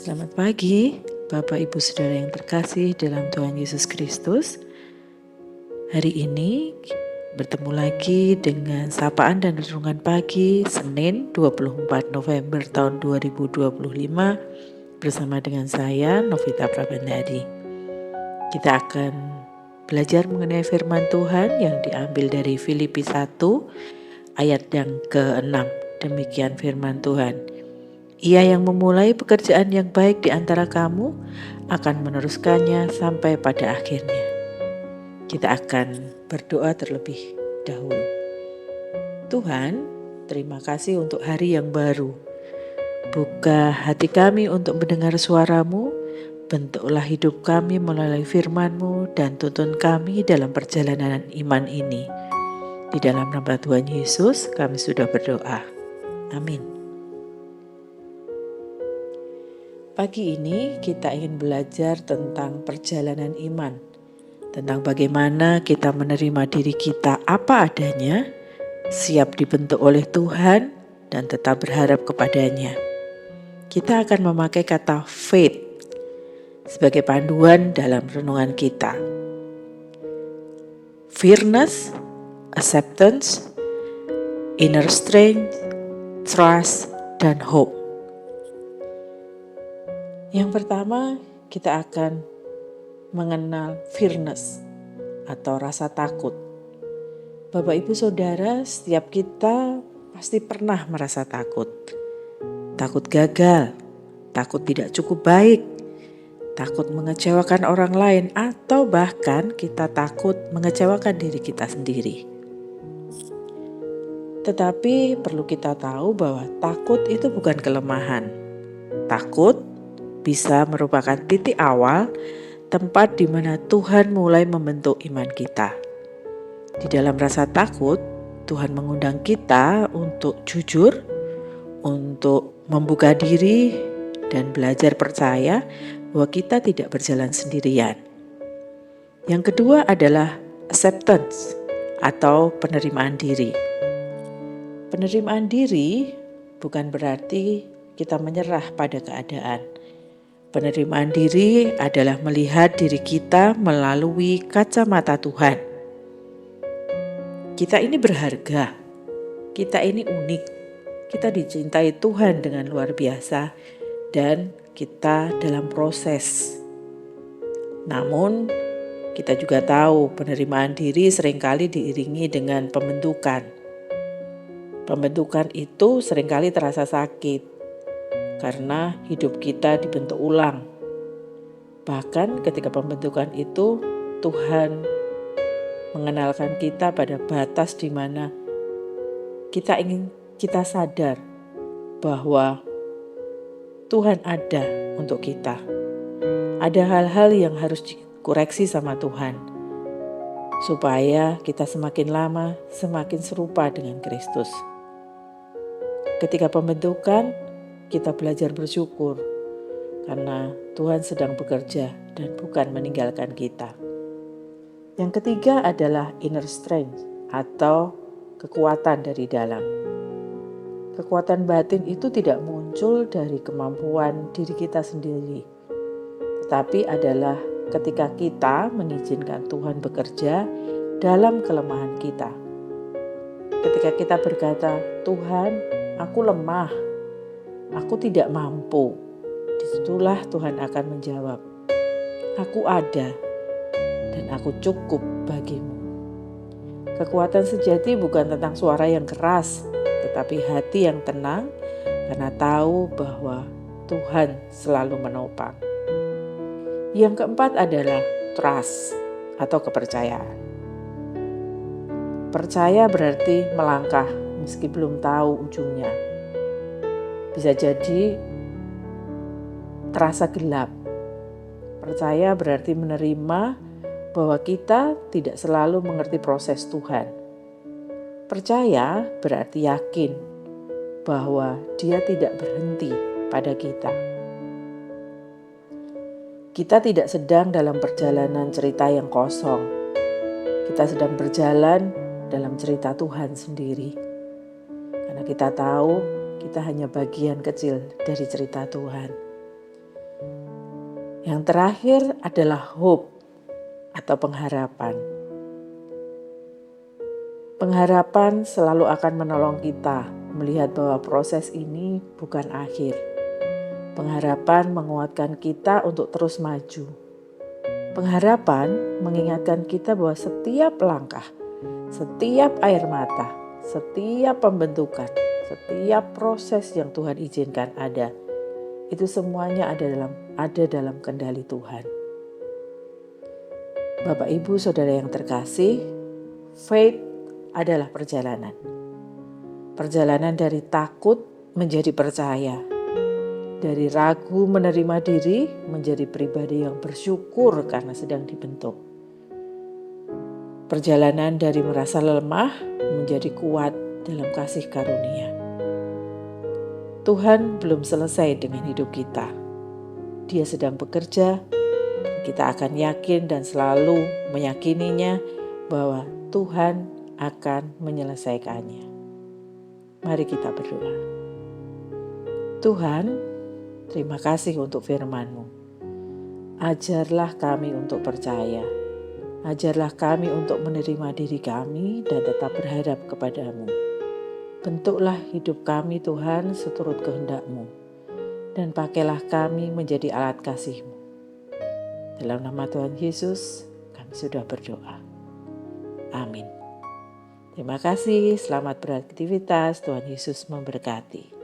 Selamat pagi, Bapak Ibu Saudara yang terkasih dalam Tuhan Yesus Kristus. Hari ini bertemu lagi dengan sapaan dan renungan pagi Senin 24 November tahun 2025 bersama dengan saya Novita Prabandari. Kita akan belajar mengenai firman Tuhan yang diambil dari Filipi 1 ayat yang ke-6. Demikian firman Tuhan. Ia yang memulai pekerjaan yang baik di antara kamu akan meneruskannya sampai pada akhirnya. Kita akan berdoa terlebih dahulu. Tuhan, terima kasih untuk hari yang baru. Buka hati kami untuk mendengar suara-Mu, bentuklah hidup kami melalui firman-Mu dan tuntun kami dalam perjalanan iman ini. Di dalam nama Tuhan Yesus kami sudah berdoa. Amin. Pagi ini kita ingin belajar tentang perjalanan iman, tentang bagaimana kita menerima diri kita apa adanya, siap dibentuk oleh Tuhan, dan tetap berharap kepadanya. Kita akan memakai kata faith sebagai panduan dalam renungan kita. Fearness, acceptance, inner strength, trust, dan hope. Yang pertama, kita akan mengenal fearness atau rasa takut. Bapak Ibu Saudara, setiap kita pasti pernah merasa takut. Takut gagal, takut tidak cukup baik, takut mengecewakan orang lain, atau bahkan kita takut mengecewakan diri kita sendiri. Tetapi perlu kita tahu bahwa takut itu bukan kelemahan. Takut bisa merupakan titik awal, tempat di mana Tuhan mulai membentuk iman kita. Di dalam rasa takut, Tuhan mengundang kita untuk jujur, untuk membuka diri, dan belajar percaya bahwa kita tidak berjalan sendirian. Yang kedua adalah acceptance atau penerimaan diri. Penerimaan diri bukan berarti kita menyerah pada keadaan. Penerimaan diri adalah melihat diri kita melalui kacamata Tuhan. Kita ini berharga, kita ini unik, kita dicintai Tuhan dengan luar biasa, dan kita dalam proses. Namun, kita juga tahu penerimaan diri seringkali diiringi dengan pembentukan. Pembentukan itu seringkali terasa sakit, karena hidup kita dibentuk ulang. Bahkan ketika pembentukan itu, Tuhan mengenalkan kita pada batas di mana kita sadar bahwa Tuhan ada untuk kita. Ada hal-hal yang harus dikoreksi sama Tuhan, supaya kita semakin lama semakin serupa dengan Kristus. Ketika pembentukan, kita belajar bersyukur karena Tuhan sedang bekerja dan bukan meninggalkan kita. Yang ketiga adalah inner strength atau kekuatan dari dalam. Kekuatan batin itu tidak muncul dari kemampuan diri kita sendiri, tetapi adalah ketika kita mengizinkan Tuhan bekerja dalam kelemahan kita. Ketika kita berkata, "Tuhan, aku lemah, aku tidak mampu," disitulah Tuhan akan menjawab, "Aku ada dan aku cukup bagimu." Kekuatan sejati bukan tentang suara yang keras, tetapi hati yang tenang karena tahu bahwa Tuhan selalu menopang. Yang keempat adalah trust atau kepercayaan. Percaya berarti melangkah meski belum tahu ujungnya. Bisa jadi terasa gelap. Percaya berarti menerima bahwa kita tidak selalu mengerti proses Tuhan. Percaya berarti yakin bahwa Dia tidak berhenti pada kita. Kita tidak sedang dalam perjalanan cerita yang kosong. Kita sedang berjalan dalam cerita Tuhan sendiri. Karena kita tahu kita hanya bagian kecil dari cerita Tuhan. Yang terakhir adalah hope atau pengharapan. Pengharapan selalu akan menolong kita melihat bahwa proses ini bukan akhir. Pengharapan menguatkan kita untuk terus maju. Pengharapan mengingatkan kita bahwa setiap langkah, setiap air mata, setiap pembentukan, setiap proses yang Tuhan izinkan itu semuanya ada dalam kendali Tuhan. Bapak, Ibu, Saudara yang terkasih, faith adalah perjalanan. Perjalanan dari takut menjadi percaya. Dari ragu menerima diri menjadi pribadi yang bersyukur karena sedang dibentuk. Perjalanan dari merasa lemah menjadi kuat dalam kasih karunia. Tuhan belum selesai dengan hidup kita. Dia sedang bekerja. Kita akan yakin dan selalu meyakininya bahwa Tuhan akan menyelesaikannya. Mari kita berdoa. Tuhan, terima kasih untuk firman-Mu. Ajarlah kami untuk percaya. Ajarlah kami untuk menerima diri kami dan tetap berharap kepadamu. Bentuklah hidup kami Tuhan seturut kehendak-Mu. Dan pakailah kami menjadi alat kasih-Mu. Dalam nama Tuhan Yesus, kami sudah berdoa. Amin. Terima kasih, selamat beraktivitas, Tuhan Yesus memberkati.